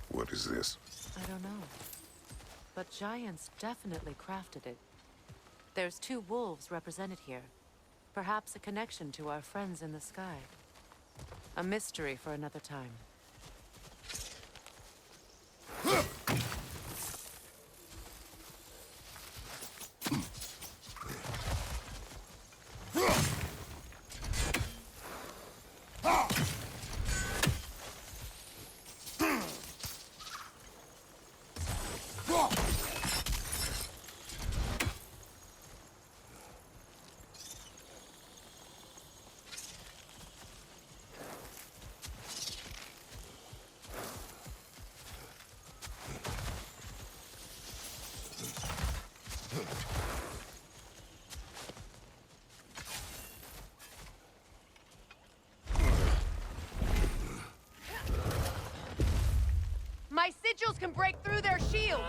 What is this? I don't know. But giants definitely crafted it. There's 2 wolves represented here. Perhaps a connection to our friends in the sky. A mystery for another time. My sigils can break through their shields!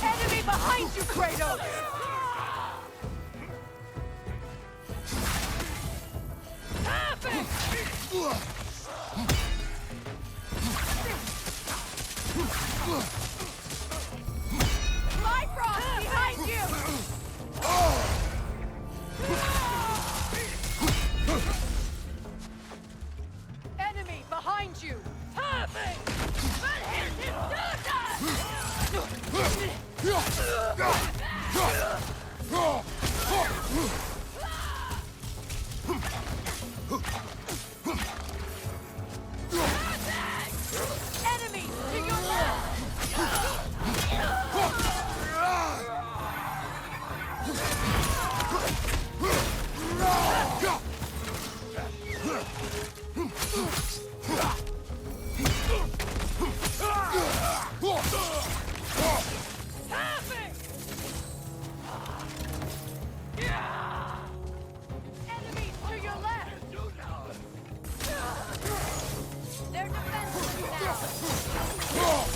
Enemy behind you, Kratos! Bifrost, behind you! Enemy behind you! Perfect! But hit him Enemy to your left! Enemies to your left! They're defenseless now!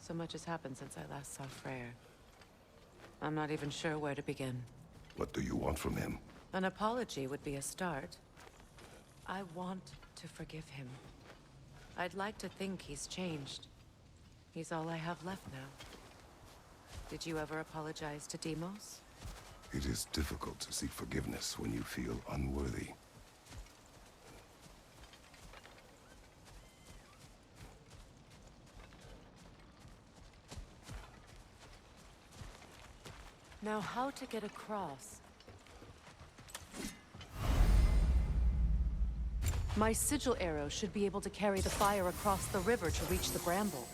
So much has happened since I last saw Freya. I'm not even sure where to begin. What do you want from him? An apology would be a start. I want to forgive him. I'd like to think he's changed. He's all I have left now. Did you ever apologize to Deimos? It is difficult to seek forgiveness when you feel unworthy. Now, how to get across? My sigil arrow should be able to carry the fire across the river to reach the bramble.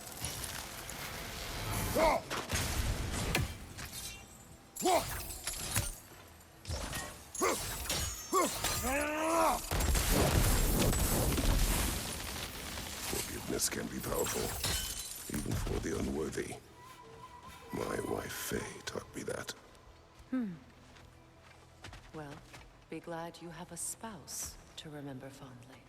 Forgiveness can be powerful, even for the unworthy. My wife, Faye, taught me that. Well, be glad you have a spouse to remember fondly.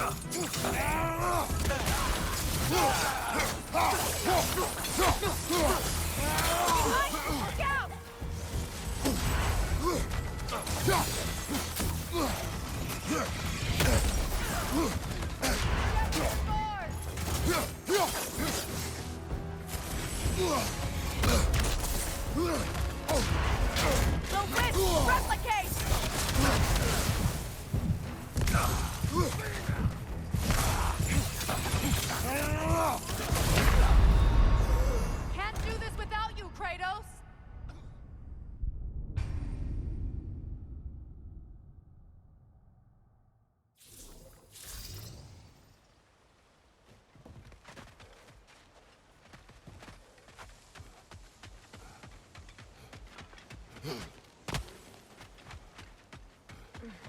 Look out! The witch! Replicate! Can't do this without you, Kratos!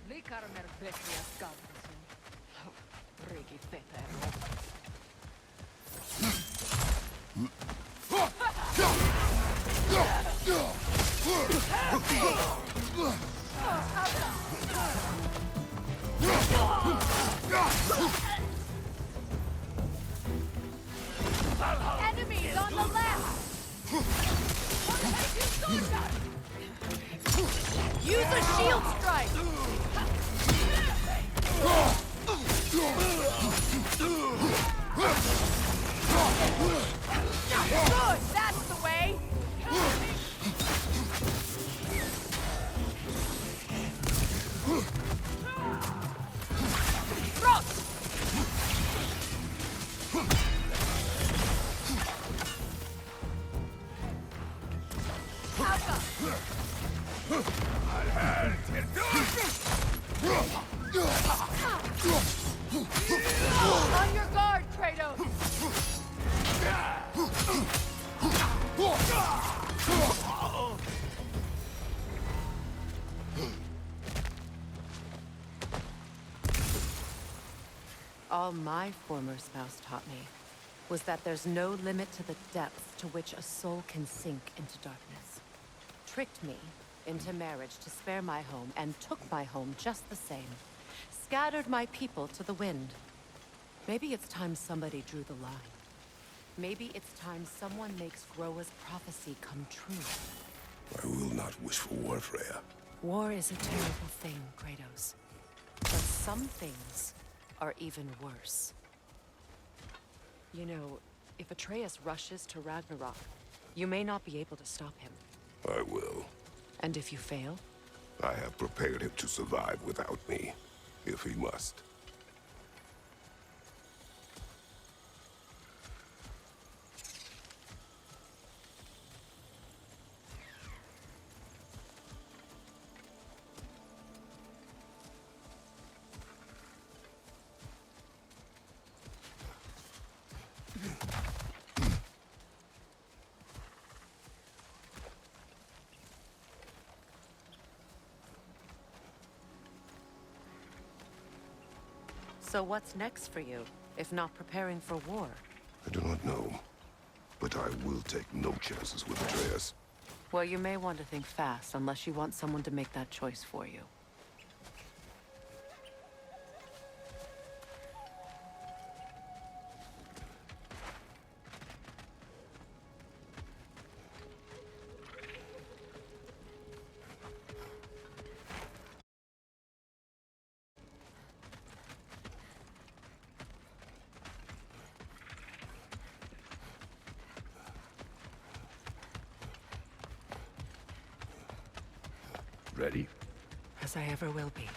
Likarmer Bekias Galvasin. Rigi Fetero. Enemies on the left! Use a shield strike! Good, that's the way! Thrust! Alpha! On your guard, Kratos! All my former spouse taught me was that there's no limit to the depth to which a soul can sink into darkness. Tricked me into marriage to spare my home and took my home just the same. Scattered my people to the wind. Maybe it's time somebody drew the line. Maybe it's time someone makes Groa's prophecy come true. I will not wish for war, Freya. War is a terrible thing, Kratos. But some things are even worse. You know, if Atreus rushes to Ragnarok, you may not be able to stop him. I will. And if you fail? I have prepared him to survive without me, if he must. So what's next for you, if not preparing for war? I do not know, but I will take no chances with Atreus. Well, you may want to think fast, unless you want someone to make that choice for you. Ready? As I ever will be.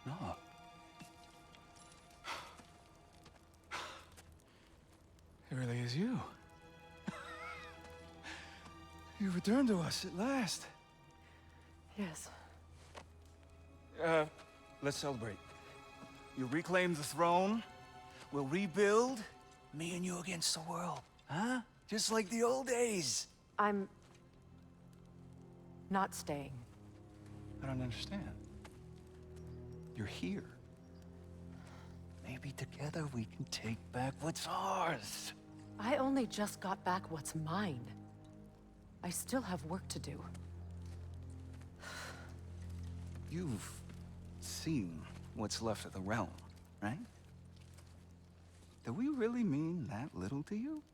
No. It really is you. You returned to us at last. Yes. Let's celebrate. You reclaim the throne. We'll rebuild. Me and you against the world. Huh? Just like the old days. I'm... not staying. I don't understand. You're here. Maybe together we can take back what's ours. I only just got back what's mine. I still have work to do. You've seen what's left of the realm, right? Do we really mean that little to you?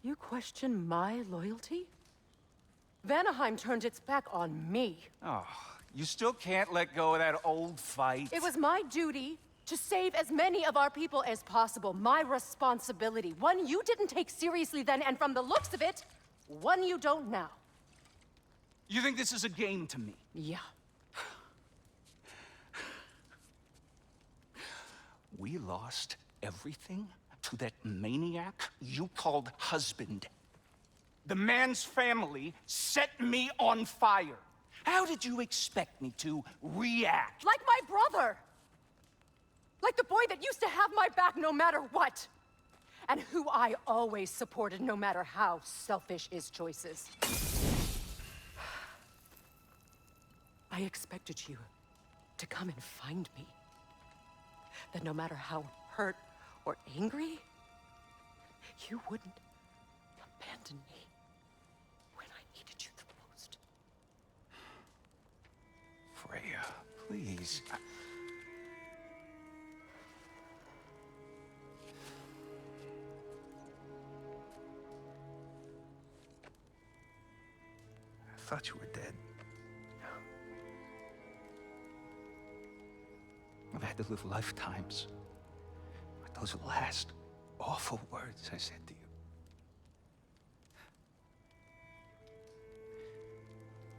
You question my loyalty? Vanaheim turned its back on me. Oh, you still can't let go of that old fight? It was my duty to save as many of our people as possible. My responsibility. One you didn't take seriously then, and from the looks of it, one you don't now. You think this is a game to me? Yeah. We lost everything to that maniac you called husband. The man's family set me on fire. How did you expect me to react? Like my brother! Like the boy that used to have my back no matter what! And who I always supported no matter how selfish his choices. I expected you to come and find me. That no matter how hurt or angry, you wouldn't abandon me when I needed you the most. Freya, please. I thought you were dead. I've had to live lifetimes with those last awful words I said to you.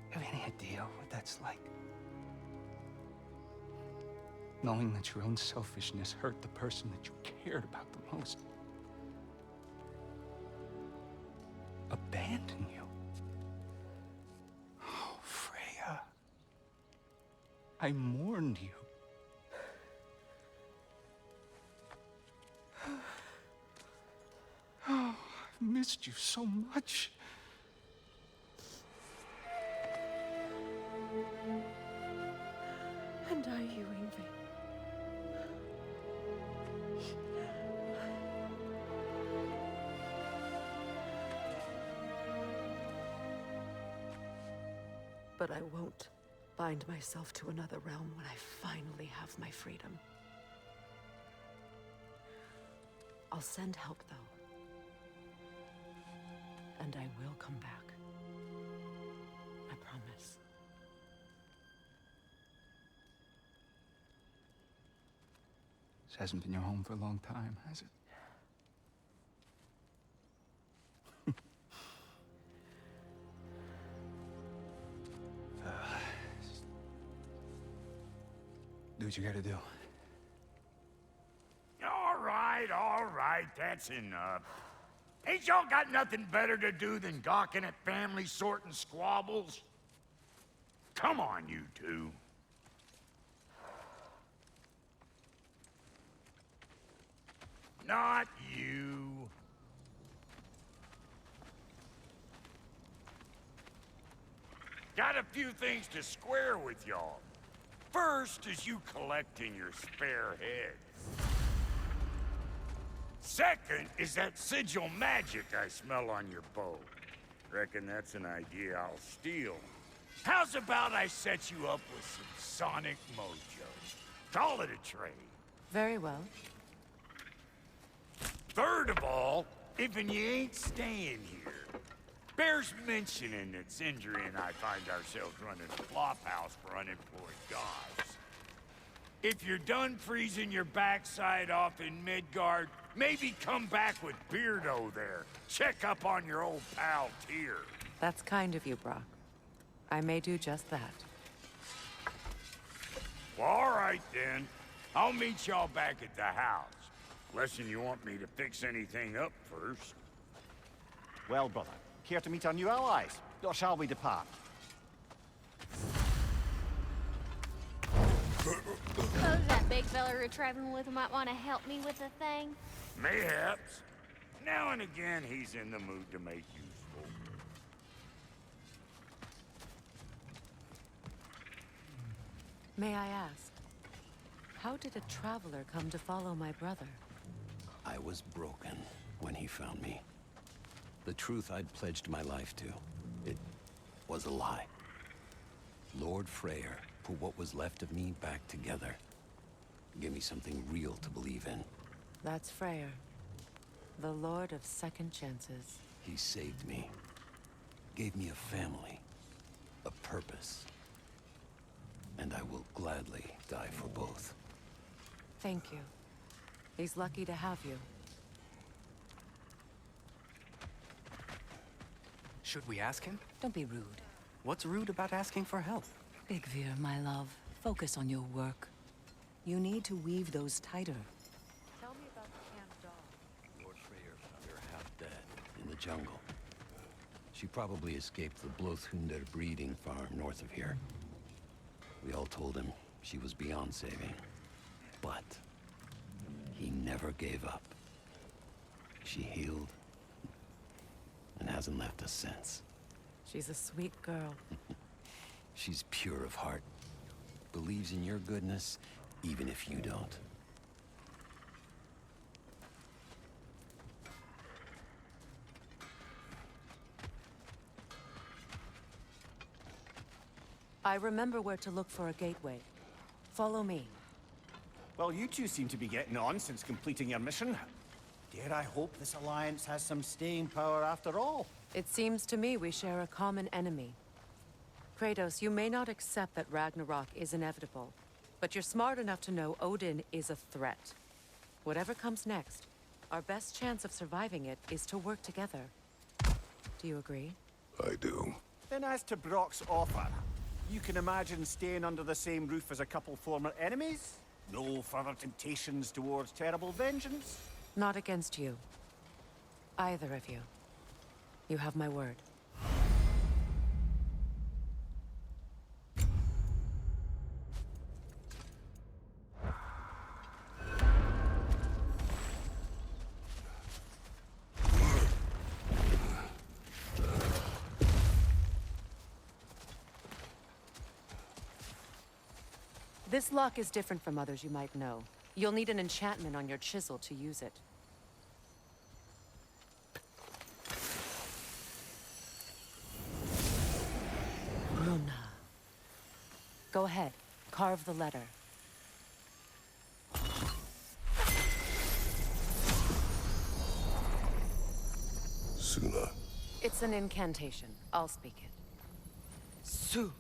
Have any idea what that's like? Knowing that your own selfishness hurt the person that you cared about the most. Abandon you. Oh, Freya. I mourned you. Oh, I've missed you so much. And I, you, Ingvi. But I won't bind myself to another realm when I finally have my freedom. I'll send help, though. And I will come back. I promise. This hasn't been your home for a long time, has it? Do what you gotta do. All right, that's enough. Ain't y'all got nothing better to do than gawking at family sorting squabbles? Come on, you two. Not you. Got a few things to square with y'all. First is you collecting your spare heads. Second is that sigil magic I smell on your bow. Reckon that's an idea I'll steal. How's about I set you up with some sonic mojo? Call it a trade. Very well. Third of all, even you ain't staying here, bears mentioning that Sindri and I find ourselves running a flophouse for unemployed gods. If you're done freezing your backside off in Midgard, maybe come back with Beardo there. Check up on your old pal Tyr. That's kind of you, Brock. I may do just that. Well, all right then. I'll meet y'all back at the house. Unless you want me to fix anything up first. Well, brother, care to meet our new allies? Or shall we depart? Suppose that big fella we're traveling with might want to help me with a thing. Mayhaps. Now and again, he's in the mood to make useful. May I ask, how did a traveler come to follow my brother? I was broken. when he found me. The truth I'd pledged my life to, it was a lie. Lord Freya put what was left of me back together. Give me something real to believe in. That's Freya, the Lord of Second Chances. He saved me. Gave me a family. A purpose. And I will gladly die for both. Thank you. He's lucky to have you. Should we ask him? Don't be rude. What's rude about asking for help? Big Veer, my love, focus on your work. You need to weave those tighter. Tell me about the camp dog. Lord Freya found her half dead in the jungle. She probably escaped the Blothunder breeding farm north of here. We all told him she was beyond saving. But he never gave up. She healed and hasn't left us since. She's a sweet girl. She's pure of heart. Believes in your goodness, even if you don't. I remember where to look for a gateway. Follow me. Well, you two seem to be getting on since completing your mission. Dare I hope this alliance has some staying power after all? It seems to me we share a common enemy. Kratos, you may not accept that Ragnarok is inevitable, but you're smart enough to know Odin is a threat. Whatever comes next, our best chance of surviving it is to work together. Do you agree? I do. Then as to Brock's offer, you can imagine staying under the same roof as a couple former enemies? No further temptations towards terrible vengeance? Not against you. Either of you. You have my word. This lock is different from others you might know. You'll need an enchantment on your chisel to use it. Bruna. Go ahead. Carve the letter. Suna. It's an incantation. I'll speak it. Suna.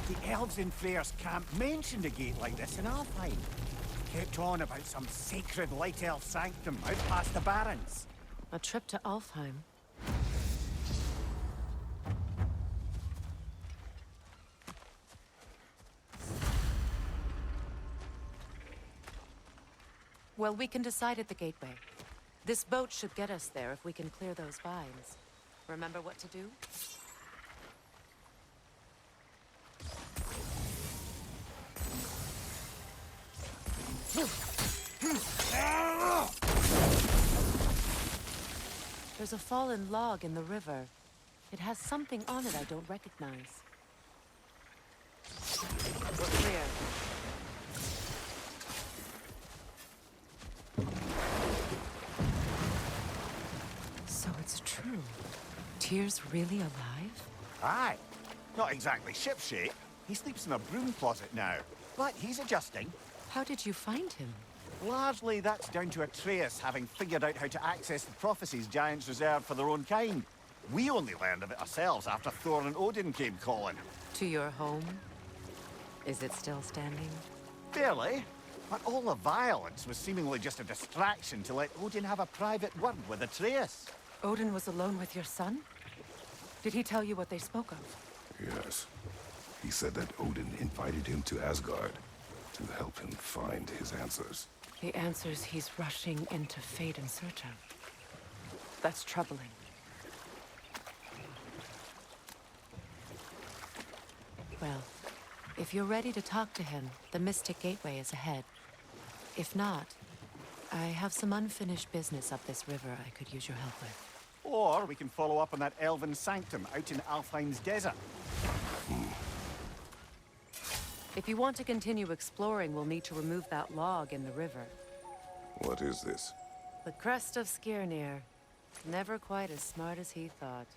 The elves in Freyr's camp mentioned a gate like this in Alfheim. Kept on about some sacred light elf sanctum out past the Barrens. A trip to Alfheim. Well, we can decide at the gateway. This boat should get us there if we can clear those vines. Remember what to do? There's a fallen log in the river. It has something on it I don't recognize. We're clear. So it's true. Tyr's really alive? Aye. Not exactly shipshape. He sleeps in a broom closet now. But he's adjusting. How did you find him? Largely, that's down to Atreus having figured out how to access the prophecies giants reserved for their own kind. We only learned of it ourselves after Thor and Odin came calling. To your home? Is it still standing? Barely. But all the violence was seemingly just a distraction to let Odin have a private word with Atreus. Odin was alone with your son? Did he tell you what they spoke of? Yes. He said that Odin invited him to Asgard to help him find his answers. The answers he's rushing into fate in search of. That's troubling. Well, if you're ready to talk to him, the Mystic Gateway is ahead. If not, I have some unfinished business up this river I could use your help with. Or we can follow up on that elven sanctum out in Alfheim's desert. If you want to continue exploring, we'll need to remove that log in the river. What is this? The crest of Skirnir. Never quite as smart as he thought.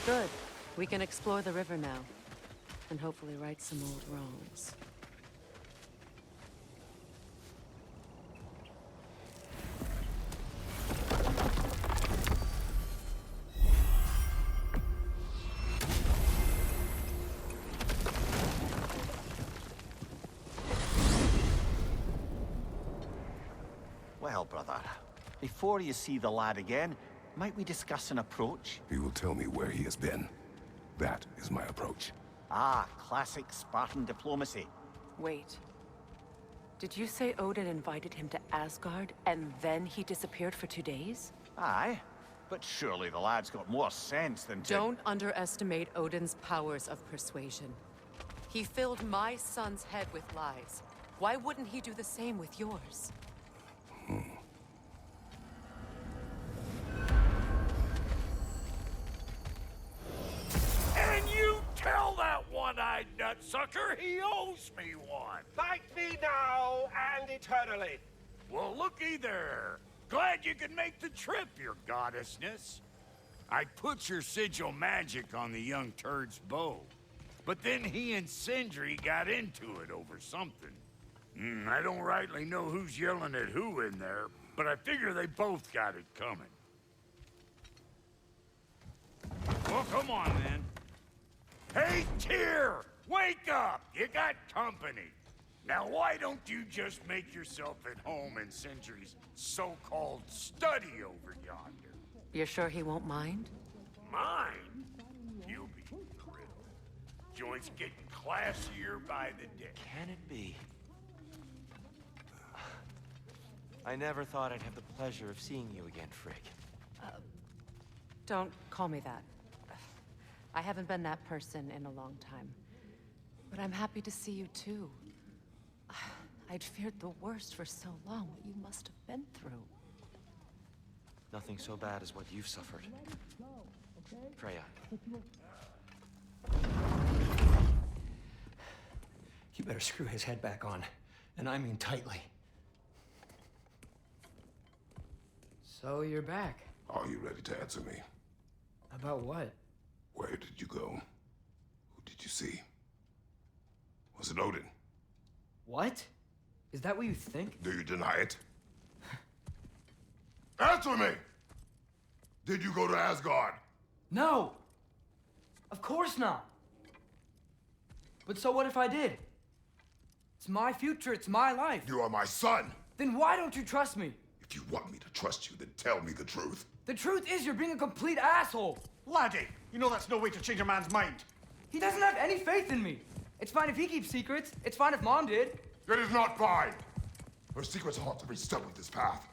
Good. We can explore the river now. And hopefully right some old wrongs. Well, brother, before you see the lad again, might we discuss an approach? He will tell me where he has been. That is my approach. Ah, classic Spartan diplomacy. Wait. Did you say Odin invited him to Asgard, and then he disappeared for 2 days? Aye, but surely the lad's got more sense than to... Don't underestimate Odin's powers of persuasion. He filled my son's head with lies. Why wouldn't he do the same with yours? And you tell that one-eyed nutsucker he owes me one. Fight me now and eternally. Well, looky there. Glad you could make the trip, your goddessness. I put your sigil magic on the young turd's bow. But then he and Sindri got into it over something. I don't rightly know who's yelling at who in there, but I figure they both got it coming. Well, come on, then. Hey, Tyr! Wake up! You got company. Now, why don't you just make yourself at home in Sindri's so-called study over yonder? You're sure he won't mind? Mine? You'll be thrilled. Joint's getting classier by the day. Can it be? I never thought I'd have the pleasure of seeing you again, Frigg. Don't call me that. I haven't been that person in a long time. But I'm happy to see you too. I'd feared the worst for so long, what you must have been through. Nothing so bad as what you've suffered. Freya. You better screw his head back on. And I mean tightly. So you're back. Are you ready to answer me? About what? Where did you go? Who did you see? Was it Odin? What? Is that what you think? Do you deny it? Answer me! Did you go to Asgard? No! Of course not! But so what if I did? It's my future, it's my life. You are my son! Then why don't you trust me? If you want me to trust you, then tell me the truth. The truth is you're being a complete asshole! Laddie, you know that's no way to change a man's mind. He doesn't have any faith in me. It's fine if he keeps secrets. It's fine if Mom did. It is not fine! Her secrets ought to be stuck with this path.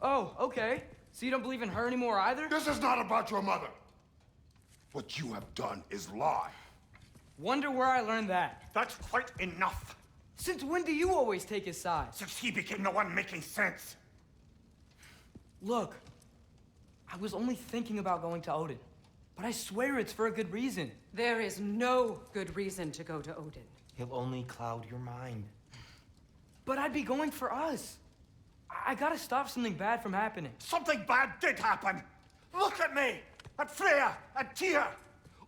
Oh, okay. So you don't believe in her anymore either? This is not about your mother. What you have done is lie. Wonder where I learned that. That's quite enough. Since when do you always take his side? Since he became the one making sense. Look, I was only thinking about going to Odin. But I swear it's for a good reason. There is no good reason to go to Odin. He'll only cloud your mind. But I'd be going for us. I gotta stop something bad from happening. Something bad did happen. Look at me, at Freya, at Tyr.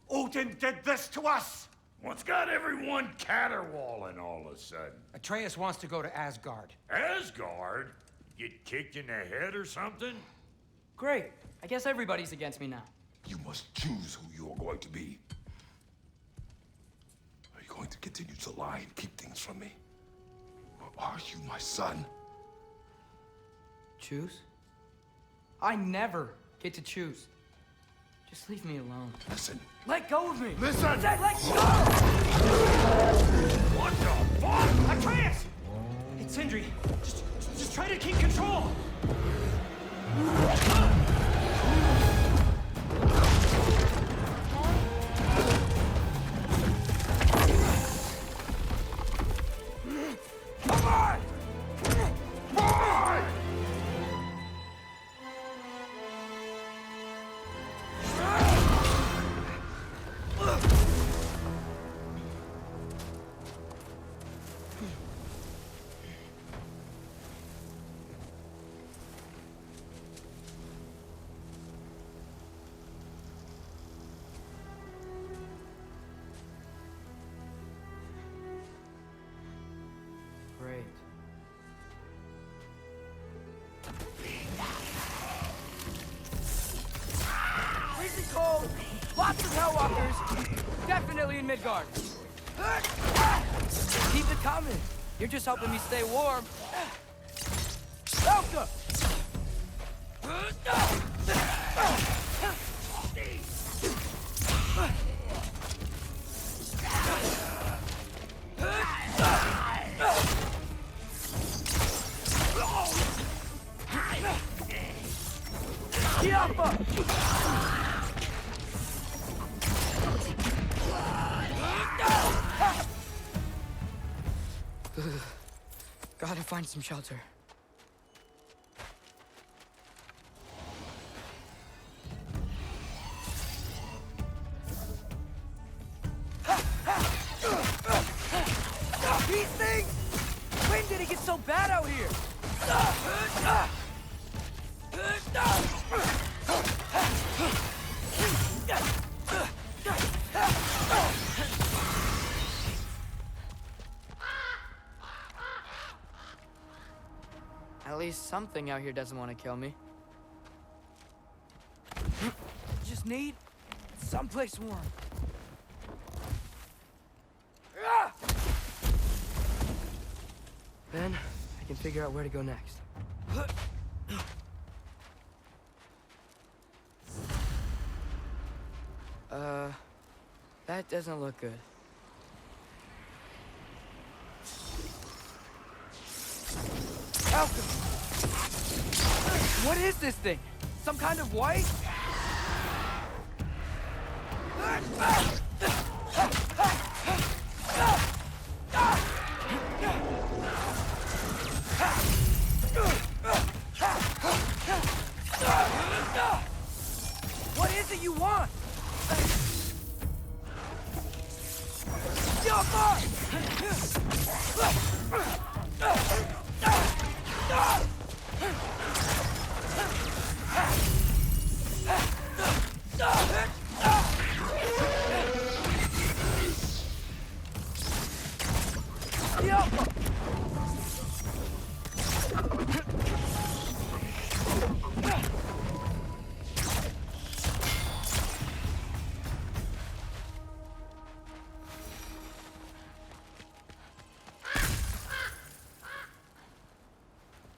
Odin did this to us. What's got everyone caterwauling all of a sudden? Atreus wants to go to Asgard. Asgard? Get kicked in the head or something? Great. I guess everybody's against me now. You must choose who you are going to be. Are you going to continue to lie and keep things from me? Or are you my son? Choose? I never get to choose. Just leave me alone. Listen. Let go of me! Listen! Dad, let go! What the fuck? Atreus! It's Sindri. Just try to keep control! Come on! Boy! Freezing cold, lots of Hellwalkers, definitely in Midgard. Keep it coming. You're just helping me stay warm. Elka! Gotta find some shelter. These things! When did it get so bad out here? At least something out here doesn't want to kill me. Just need someplace warm. Then I can figure out where to go next. That doesn't look good. Alchemy! What is this thing? Some kind of white? What is it you want?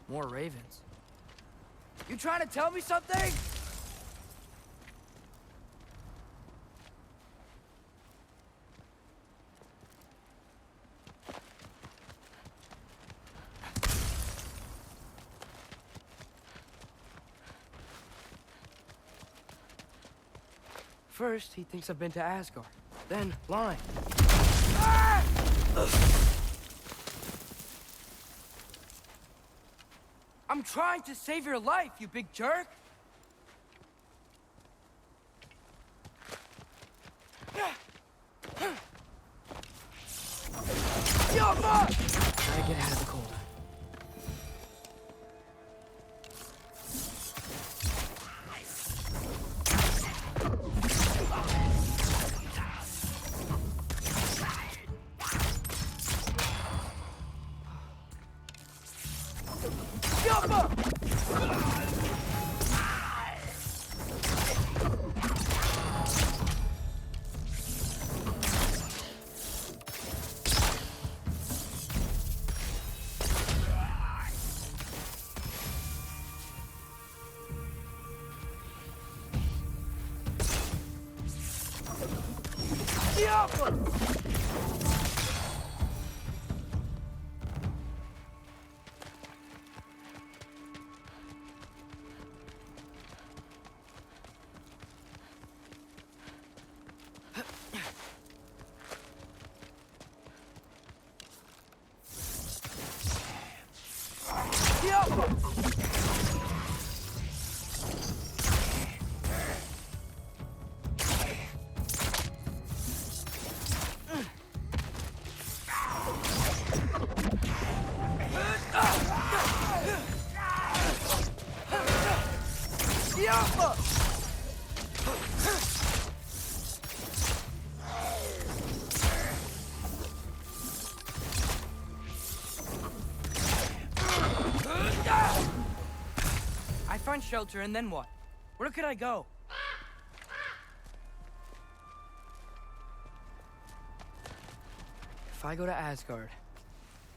More ravens. You trying to tell me something? First, he thinks I've been to Asgard. Then, lying. Ah! I'm trying to save your life, you big jerk! Gotta get out of the cold. find shelter, and then what? Where could I go? If I go to Asgard,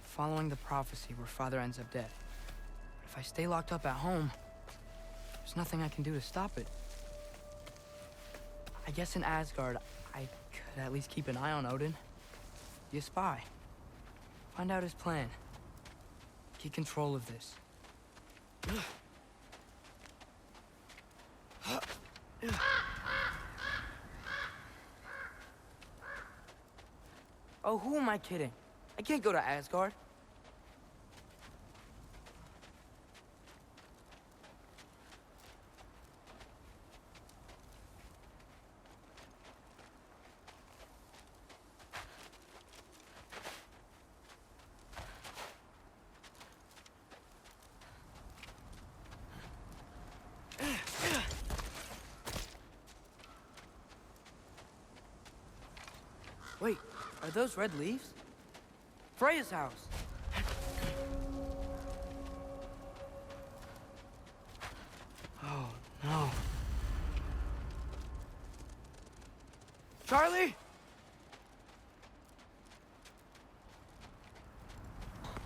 following the prophecy where Father ends up dead. If I stay locked up at home, there's nothing I can do to stop it. I guess in Asgard, I could at least keep an eye on Odin. Be a spy. Find out his plan. Get control of this. Oh, who am I kidding? I can't go to Asgard. Wait, are those red leaves? Freya's house! Oh, no. Charlie!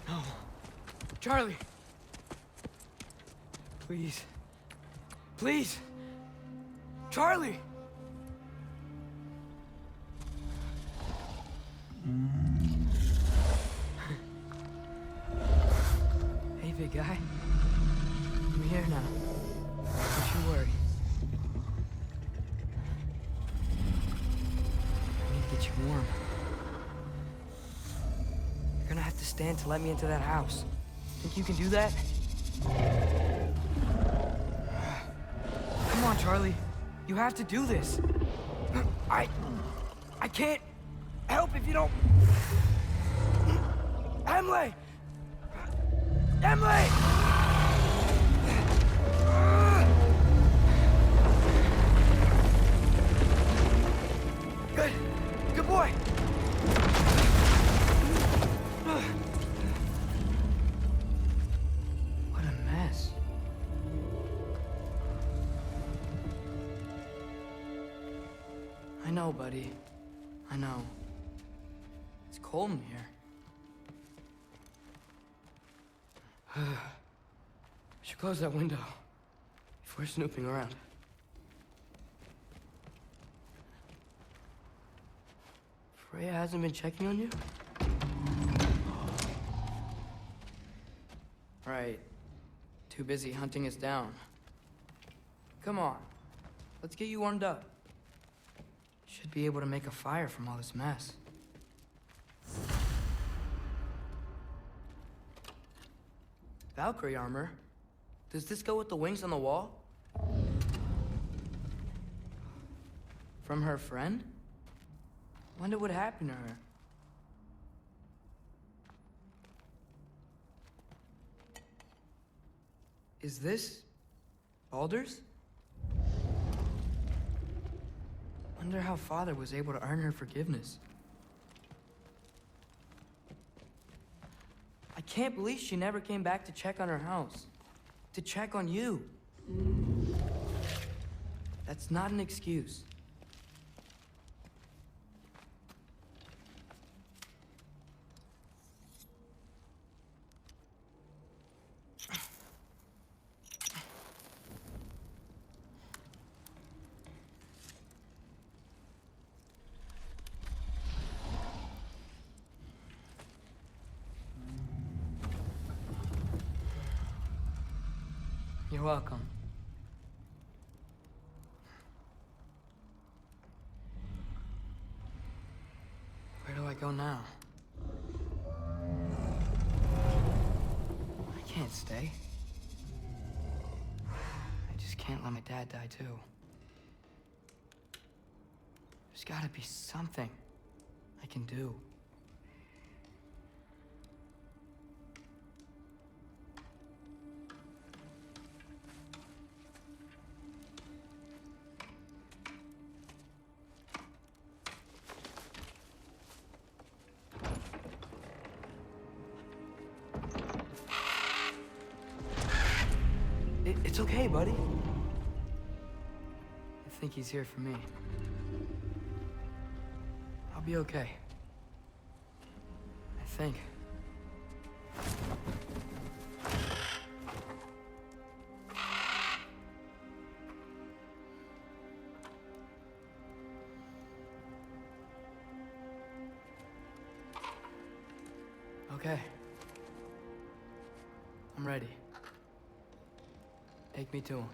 No. Charlie! Please. Please! Charlie! Hey, big guy. I'm here now. Don't you worry. I need to get you warm. You're gonna have to stand to let me into that house. Think you can do that? Come on, Charlie. You have to do this. I can't help if you don't... Emily! Emily! Good. Good boy. What a mess. I know, buddy. I know. It's cold in here. I should close that window if we're snooping around. Freya hasn't been checking on you? Right. Too busy hunting us down. Come on. Let's get you warmed up. Should be able to make a fire from all this mess. Valkyrie armor? Does this go with the wings on the wall? From her friend? Wonder what happened to her. Is this Baldur's? Wonder how Father was able to earn her forgiveness. I can't believe she never came back to check on her house. To check on you. That's not an excuse. You're welcome. Where do I go now? I can't stay. I just can't let my dad die too. There's gotta be something I can do. It's okay, buddy. I think he's here for me. I'll be okay. I think. Okay. I'm ready. Take me to him.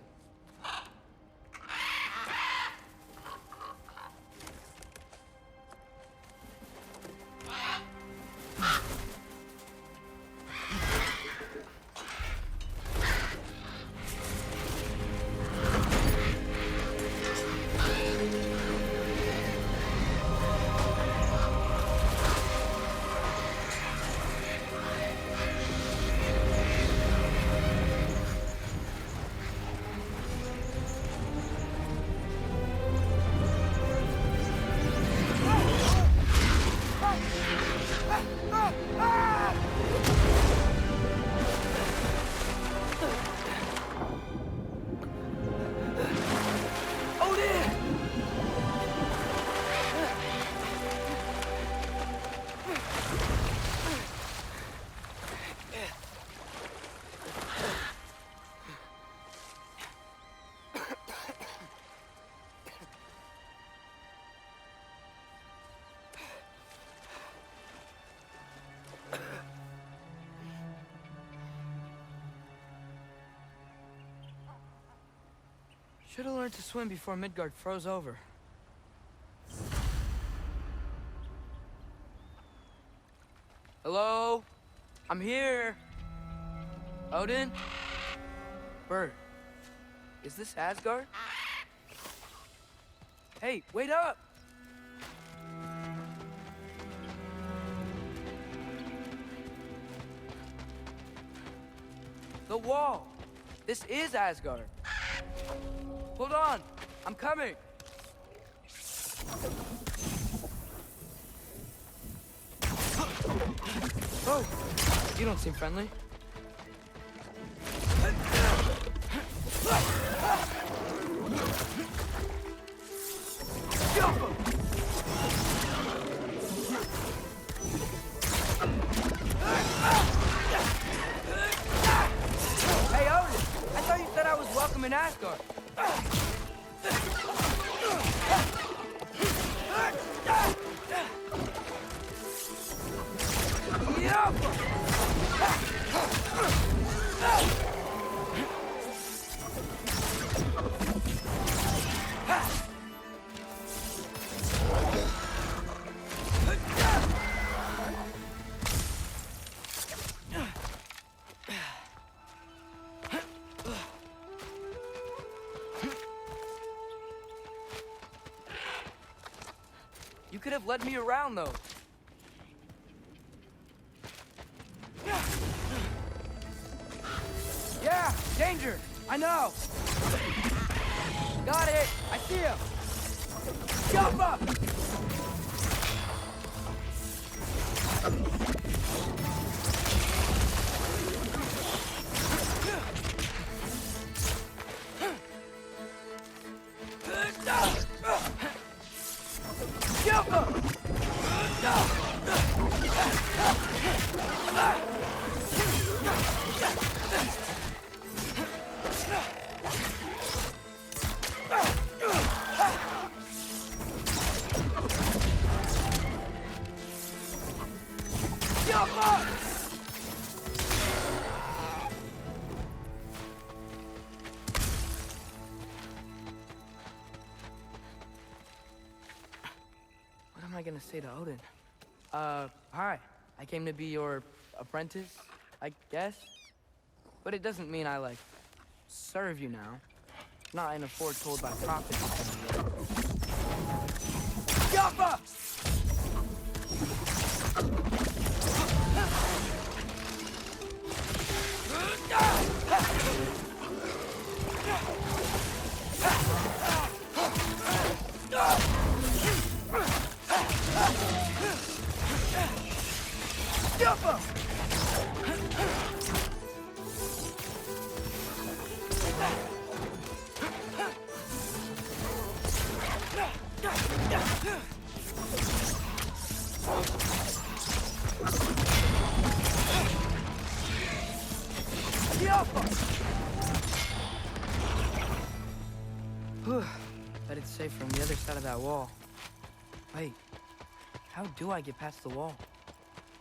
Should have learned to swim before Midgard froze over. Hello? I'm here. Odin? Bird. Is this Asgard? Hey, wait up! The wall! This is Asgard! Hold on! I'm coming! Oh! You don't seem friendly. Hey, Odin! I thought you said I was welcome in Asgard. You could have led me around, though. Yeah, danger! I know! Got it! I see him! Jump up! Jump up! What am I gonna say to Odin? Hi. I came to be your apprentice, I guess. But it doesn't mean I, like, serve you now. Not in a foretold by prophets. Jaffa! Jump up! Whew. Bet it's safer on the other side of that wall. Wait, how do I get past the wall?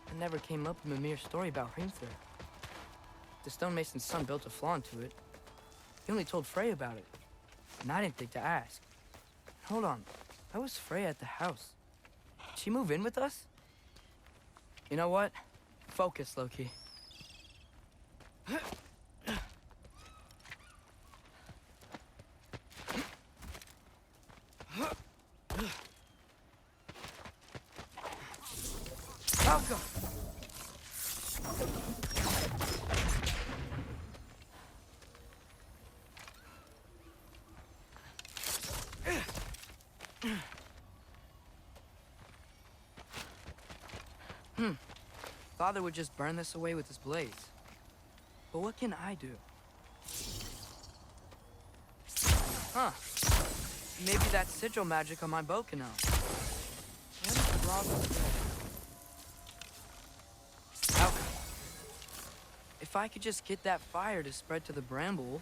It never came up in Mimir's story about Hrimthur. The stonemason's son built a flaw into it. He only told Freya about it, and I didn't think to ask. Hold on, why was Freya at the house? Did she move in with us? You know what? Focus, Loki. Welcome. Father would just burn this away with his blades. But what can I do? Huh. Maybe that sigil magic on my bow can help. What is wrong with it? Okay. If I could just get that fire to spread to the bramble...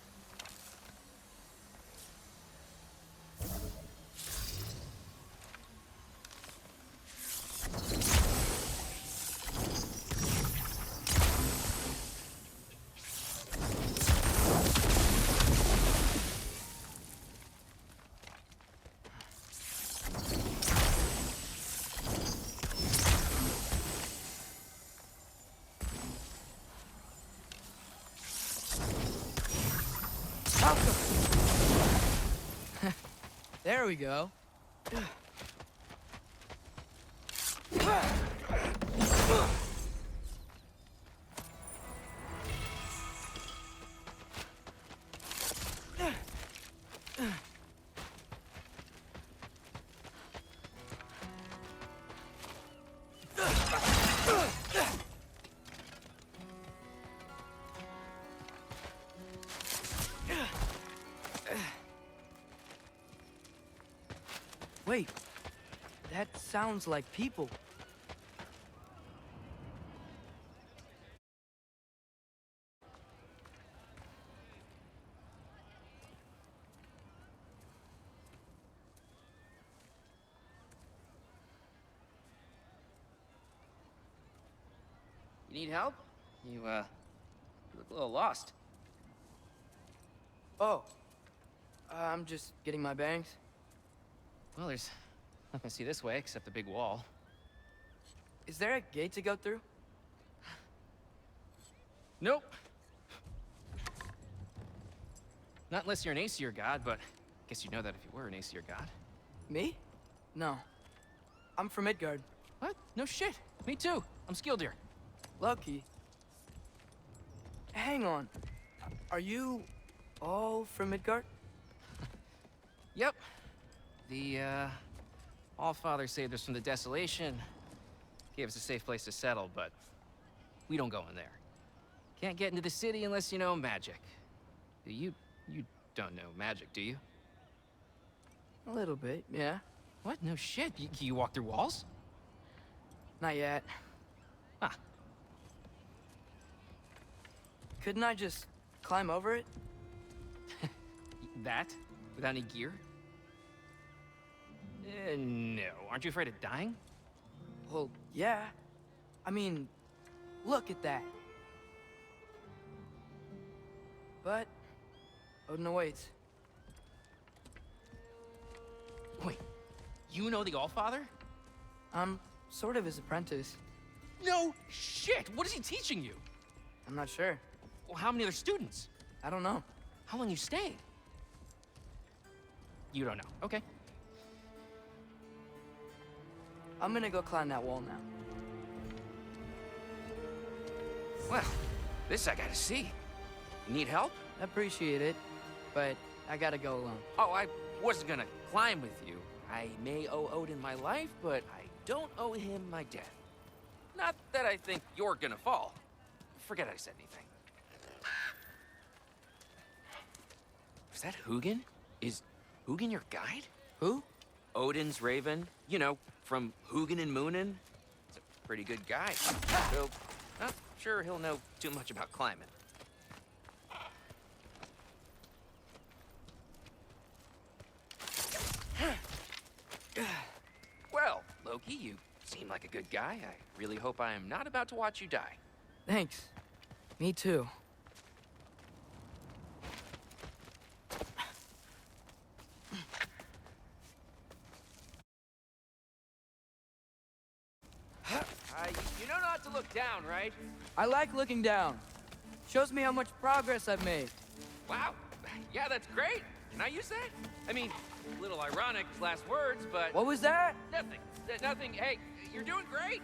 There we go. Wait, that sounds like people. You need help? You look a little lost. Oh, I'm just getting my bearings. Well, there's nothing to see this way except the big wall. Is there a gate to go through? Nope. Not unless you're an Aesir god, but I guess you'd know that if you were an Aesir god. Me? No. I'm from Midgard. What? No shit. Me too. I'm Skildir. Lucky. Hang on. Are you all from Midgard? Yep. The, Allfather saved us from the desolation. Gave us a safe place to settle, but we don't go in there. Can't get into the city unless you know magic. You don't know magic, do you? A little bit, yeah. What? No shit. You walk through walls? Not yet. Huh. Couldn't I just climb over it? That? Without any gear? No. Aren't you afraid of dying? Well, yeah. I mean, look at that. But Odin awaits. Wait, you know the Allfather? I'm sort of his apprentice. No shit! What is he teaching you? I'm not sure. Well, how many other students? I don't know. How long you stayed? You don't know. Okay. I'm gonna go climb that wall now. Well, this I gotta see. You need help? Appreciate it, but I gotta go alone. Oh, I wasn't gonna climb with you. I may owe Odin my life, but I don't owe him my death. Not that I think you're gonna fall. Forget I said anything. Is that Hugin? Is Hugin your guide? Who? Odin's raven. You know, from Hugin and Moonin. He's a pretty good guy. So, not sure he'll know too much about climbing. Loki. You seem like a good guy. I really hope I am not about to watch you die. Thanks. Me too. You know not to look down, right? I like looking down. Shows me how much progress I've made. Wow. Yeah, that's great. Can I use that? I mean, a little ironic, last words, but... What was that? Nothing. Nothing. Hey, you're doing great.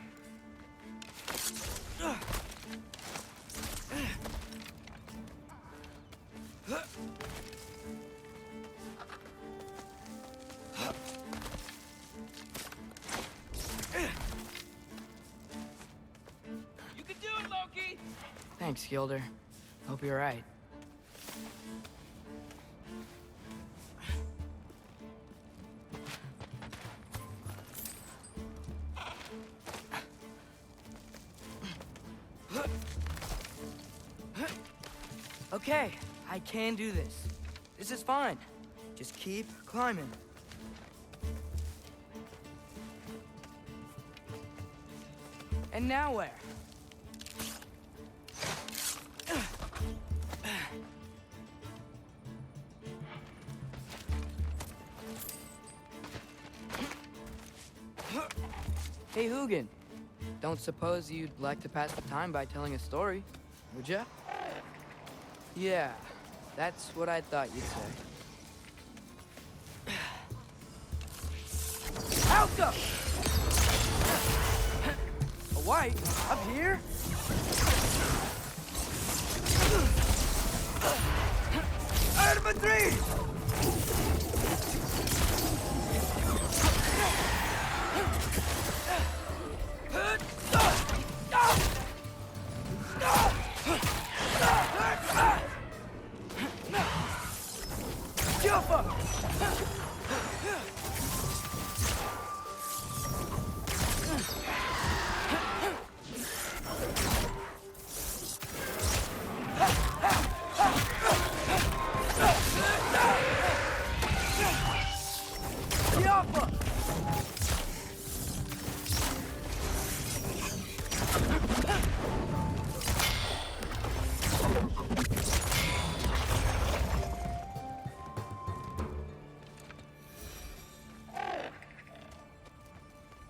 You can do it, Loki! Thanks, Gilder. Hope you're right. Okay, I can do this. This is fine. Just keep climbing. And now where? Hey, Hugin. Don't suppose you'd like to pass the time by telling a story, would ya? Yeah, that's what I thought you'd say. Alka! A white? Up here? Arma 3!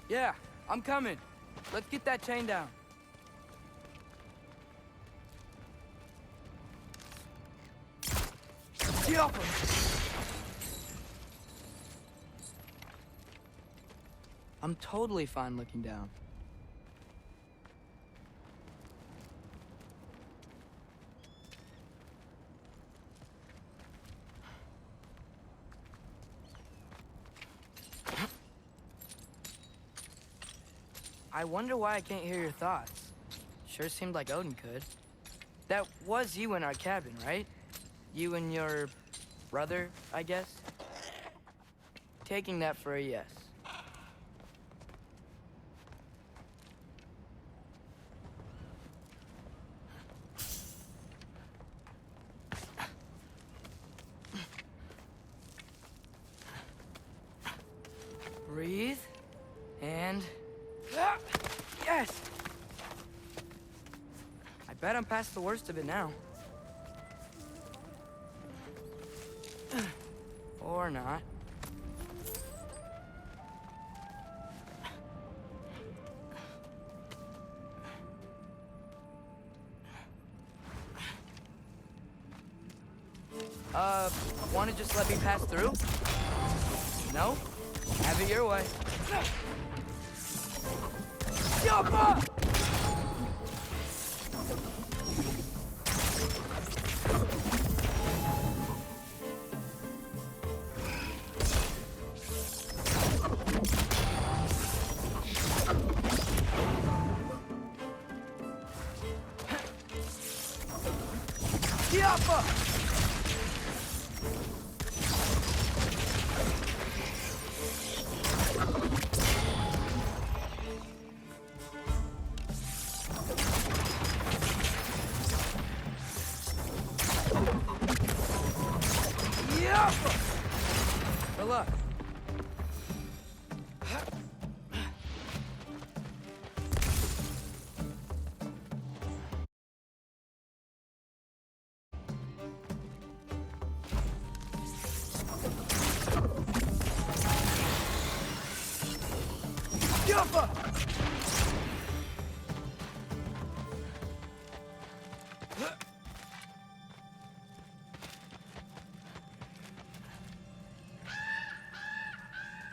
Yeah, I'm coming. Let's get that chain down. I'm totally fine looking down. I wonder why I can't hear your thoughts. Sure seemed like Odin could. That was you in our cabin, right? You and your brother, I guess? Taking that for a yes. Breathe, and... Yes! I bet I'm past the worst of it now. Or not. Wanna just let me pass through? No? Have it your way. Jump up! Good luck.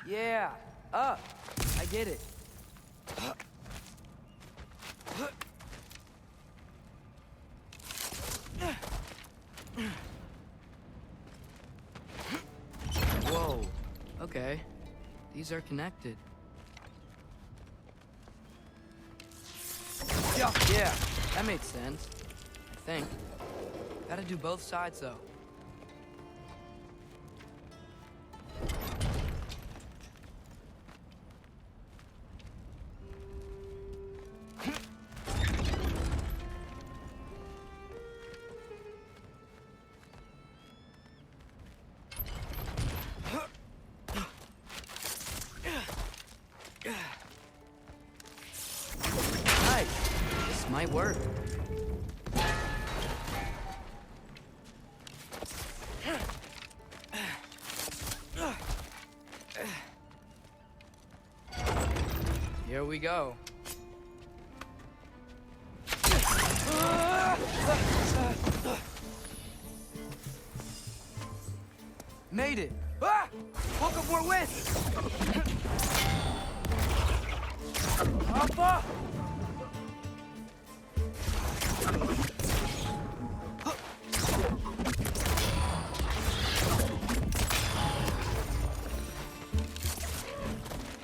Yeah, up. I get it. Whoa. Okay. These are connected. Yeah, that made sense. I think. Gotta do both sides, though. This might work. Here we go. Made it. Ah! Welcome for a win. Alpha!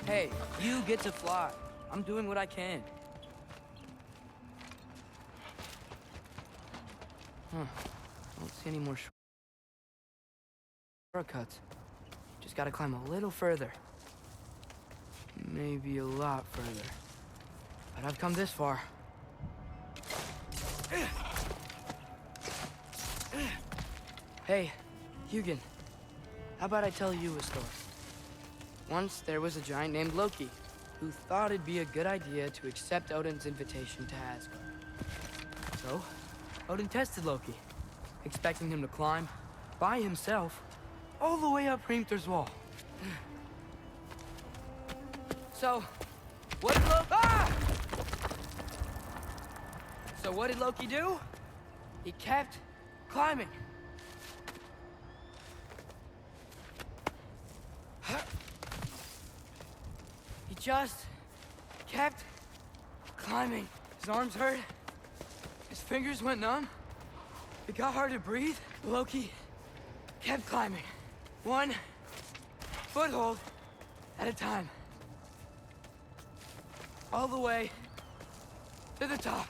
Hey, you get to fly. I'm doing what I can. Huh. Don't see any more shortcuts. Just gotta climb a little further. Maybe a lot further. But I've come this far. Hey, Hugin. How about I tell you a story? Once there was a giant named Loki, who thought it'd be a good idea to accept Odin's invitation to Asgard. So, Odin tested Loki, expecting him to climb, by himself, all the way up Hrimthur's wall. So, what did Loki... Ah! So what did Loki do? He kept climbing. He just kept climbing. His arms hurt. His fingers went numb. It got hard to breathe. Loki kept climbing. One foothold at a time. All the way to the top.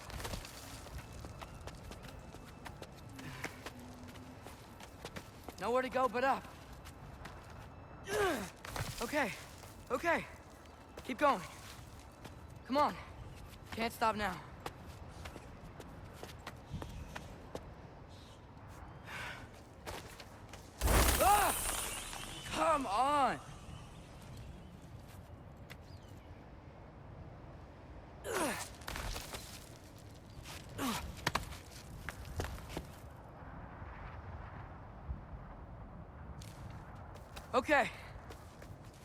Nowhere to go but up. Okay, okay. Keep going. Come on. Can't stop now. Ah! Come on! Okay.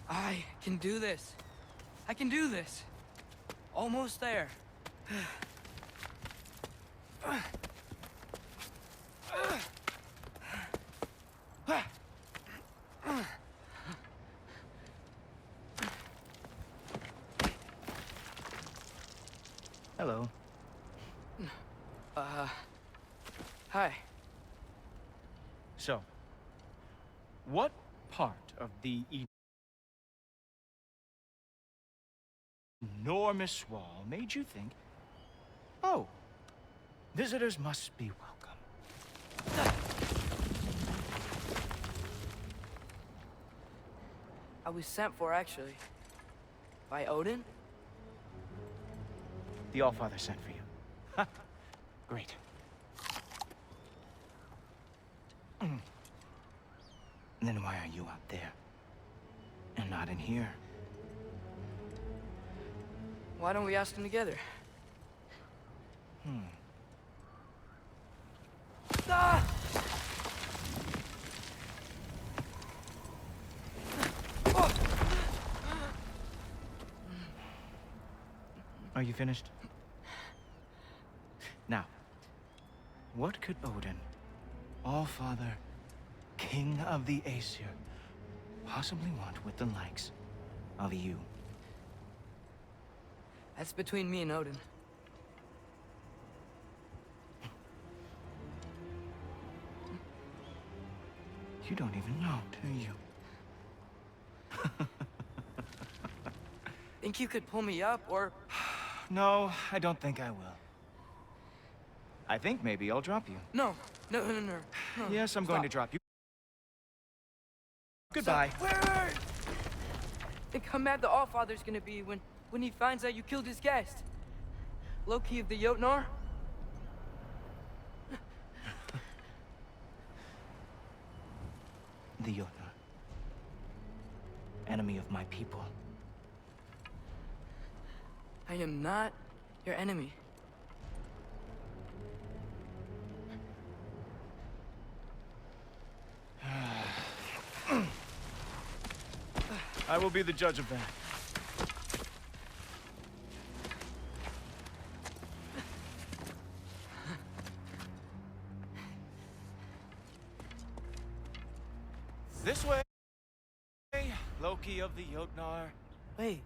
I can do this. I can do this. Almost there. Hello. Hi. So, what part of the enormous wall made you think, oh, visitors must be welcome? I was sent for, actually. By Odin? The Allfather sent for you. Ha! Great. Then why are you out there? And not in here? Why don't we ask them together? Ah! you finished? Now, what could Odin, All-Father, King of the Aesir, possibly want with the likes of you? That's between me and Odin. You don't even know, do you? Think you could pull me up, or... No, I don't think I will. I think maybe I'll drop you. No. Yes, I'm going to drop you. Goodbye. Wait! Think how mad the Allfather's gonna be when he finds out you killed his guest. Loki of the Jotnar? The Jotnar. Enemy of my people. I am not your enemy. I will be the judge of that. This way, Loki of the Jotnar. Wait.